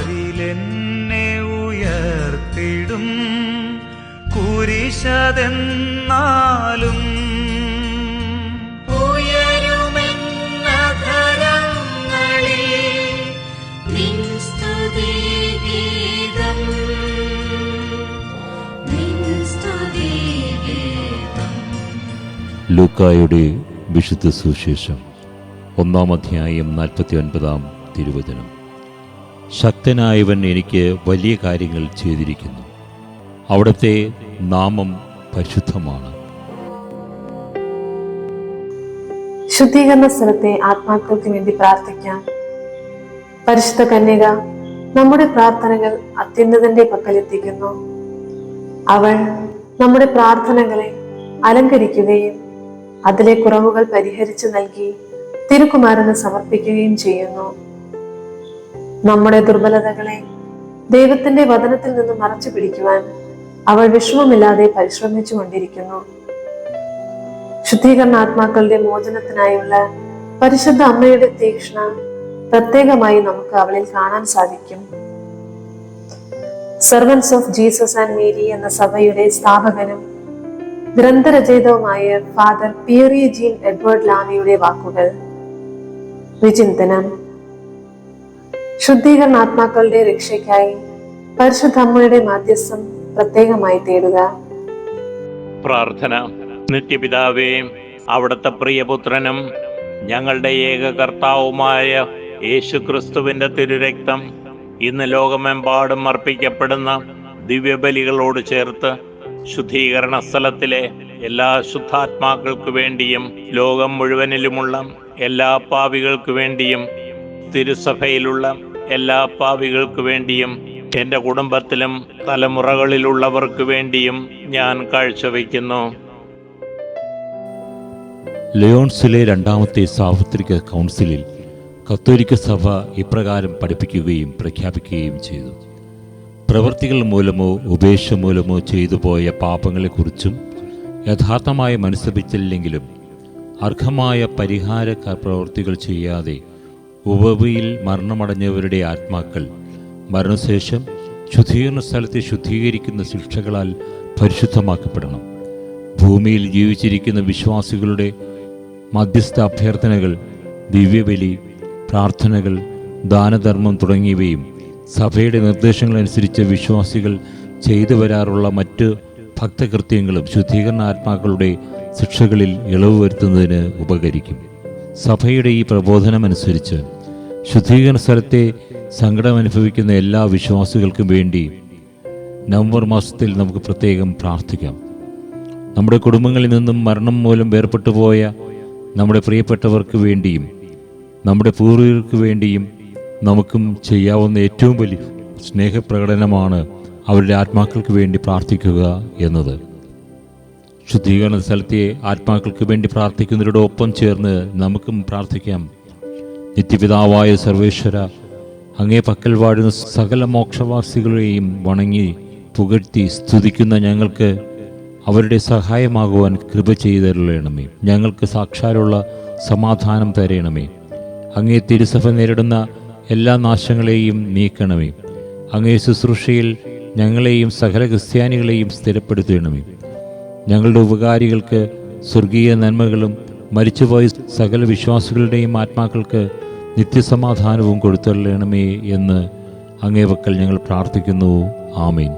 പാരിലെന്നെ ഉയർത്തിടും കുരിശതെന്നാലും ലൂക്കായുടെ വിശുദ്ധ സുവിശേഷം 1-ാം അധ്യായം 49-ാം തിരുവചനം. ശക്തനായവൻ എനിക്ക് വലിയ കാര്യങ്ങൾ ചെയ്തിരിക്കുന്നു, അവിടുത്തെ നാമം പരിശുദ്ധമാണ്. ശുദ്ധീകരണ സ്ഥലത്തെ ആത്മാക്കൾക്ക് വേണ്ടി പ്രാർത്ഥിക്കാം. പരിശുദ്ധ കന്യക നമ്മുടെ പ്രാർത്ഥനകൾ അത്യുന്നതന്റെ പക്കലെത്തിക്കുന്നു. അവൾ നമ്മുടെ പ്രാർത്ഥനകളെ അലങ്കരിക്കുകയും അതിലെ കുറവുകൾ പരിഹരിച്ചു നൽകി തിരുക്കുമാരന് സമർപ്പിക്കുകയും ചെയ്യുന്നു. നമ്മുടെ ദുർബലതകളെ ദൈവത്തിന്റെ വചനത്തിൽ നിന്ന് മറച്ചു പിടിക്കുവാൻ അവൾ വിഷമമില്ലാതെ പരിശ്രമിച്ചു കൊണ്ടിരിക്കുന്നു. ശുദ്ധീകരണ ആത്മാക്കളുടെ മോചനത്തിനായുള്ള പരിശുദ്ധ അമ്മയുടെ തീക്ഷ്ണ പ്രത്യേകമായി നമുക്ക് അവളിൽ കാണാൻ സാധിക്കും. Servants of Jesus and Mary എന്ന സഭയുടെ സ്ഥാപകനും ഗ്രന്ഥരചയിതാവുമായ ഫാദർ പിയറി ജീൻ എഡ്വേർഡ് ലാമിയുടെ വാക്കുകൾ. വിചിന്തനം: ശുദ്ധീകരണ ആത്മാക്കളുടെ രക്ഷയ്ക്കായി പരിശുദ്ധ അമ്മയുടെ മാധ്യസ്ഥം പ്രത്യേകമായി തേടുക. പ്രാർത്ഥന. നിത്യപിതാവേ, അവിടുത്തെ പ്രിയപുത്രനും ഞങ്ങളുടെ ഏക കർത്താവുമായ യേശുക്രിസ്തുവിന്റെ തിരുരക്തം ഇന്ന് ലോകമെമ്പാടും അർപ്പിക്കപ്പെടുന്ന ദിവ്യബലികളോട് ചേർത്ത് ശുദ്ധീകരണ സ്ഥലത്തിലെ എല്ലാ ശുദ്ധാത്മാക്കൾക്ക് വേണ്ടിയും ലോകം മുഴുവനിലുമുള്ള എല്ലാ പാപികൾക്ക് വേണ്ടിയും തിരുസഭയിലുള്ള എല്ലാ പാപികൾക്ക് വേണ്ടിയും എൻ്റെ കുടുംബത്തിലും തലമുറകളിലുള്ളവർക്ക് വേണ്ടിയും ഞാൻ കാഴ്ചവെക്കുന്നു. ലയോൺസിലെ 2-ാമത്തെ സാർവത്രിക കൗൺസിലിൽ കത്തോലിക്ക സഭ ഇപ്രകാരം പഠിപ്പിക്കുകയും പ്രഖ്യാപിക്കുകയും ചെയ്തു: പ്രവൃത്തികൾ മൂലമോ ഉപേക്ഷ മൂലമോ ചെയ്തു പോയ പാപങ്ങളെക്കുറിച്ചും യഥാർത്ഥമായി മനസ്സപിച്ചില്ലെങ്കിലും അർഹമായ പരിഹാര പ്രവൃത്തികൾ ചെയ്യാതെ ഉപവിയിൽ മരണമടഞ്ഞവരുടെ ആത്മാക്കൾ മരണശേഷം ശുദ്ധീകരണ സ്ഥലത്തെ ശുദ്ധീകരിക്കുന്ന ശിക്ഷകളാൽ പരിശുദ്ധമാക്കപ്പെടണം. ഭൂമിയിൽ ജീവിച്ചിരിക്കുന്ന വിശ്വാസികളുടെ മധ്യസ്ഥ അഭ്യർത്ഥനകൾ, ദിവ്യബലി, പ്രാർത്ഥനകൾ, ദാനധർമ്മം തുടങ്ങിയവയും സഭയുടെ നിർദ്ദേശങ്ങളനുസരിച്ച് വിശ്വാസികൾ ചെയ്തു വരാറുള്ള മറ്റ് ഭക്തകൃത്യങ്ങളും ശുദ്ധീകരണ ആത്മാക്കളുടെ ശിക്ഷകളിൽ ഇളവ് വരുത്തുന്നതിന് ഉപകരിക്കും. സഭയുടെ ഈ പ്രബോധനമനുസരിച്ച് ശുദ്ധീകരണ സ്ഥലത്തെ സങ്കടം അനുഭവിക്കുന്ന എല്ലാ വിശ്വാസികൾക്കും വേണ്ടി നവംബർ മാസത്തിൽ നമുക്ക് പ്രത്യേകം പ്രാർത്ഥിക്കാം. നമ്മുടെ കുടുംബങ്ങളിൽ നിന്നും മരണം മൂലം വേർപെട്ടു പോയ നമ്മുടെ പ്രിയപ്പെട്ടവർക്ക് വേണ്ടിയും നമ്മുടെ പൂർവികർക്ക് വേണ്ടിയും നമുക്കും ചെയ്യാവുന്ന ഏറ്റവും വലിയ സ്നേഹപ്രകടനമാണ് അവരുടെ ആത്മാക്കൾക്ക് വേണ്ടി പ്രാർത്ഥിക്കുക എന്നത്. ശുദ്ധീകരണ സ്ഥലത്തെ ആത്മാക്കൾക്ക് വേണ്ടി പ്രാർത്ഥിക്കുന്നവരോടൊപ്പം ചേർന്ന് നമുക്കും പ്രാർത്ഥിക്കാം. നിത്യപിതാവായ സർവേശ്വര, അങ്ങേ പക്കൽ വാഴുന്ന സകല മോക്ഷവാസികളെയും വണങ്ങി പുകഴ്ത്തി സ്തുതിക്കുന്ന ഞങ്ങൾക്ക് അവരുടെ സഹായമാകുവാൻ കൃപ ചെയ്തരുളണമേ. ഞങ്ങൾക്ക് സാക്ഷാലുള്ള സമാധാനം തരയണമേ. അങ്ങേ തിരുസഭ നേരിടുന്ന എല്ലാ നാശങ്ങളെയും നീക്കണമേ. അങ്ങേ ശുശ്രൂഷയിൽ ഞങ്ങളെയും സകല ക്രിസ്ത്യാനികളെയും സ്ഥിരപ്പെടുത്തണമേ. ഞങ്ങളുടെ ഉപകാരികൾക്ക് സ്വർഗീയ നന്മകളും മരിച്ചുപോയ സകല വിശ്വാസികളുടെയും ആത്മാക്കൾക്ക് നിത്യസമാധാനവും കൊടുത്തരുളണമേ എന്ന് അങ്ങേ പക്കൽ ഞങ്ങൾ പ്രാർത്ഥിക്കുന്നു. ആമേൻ.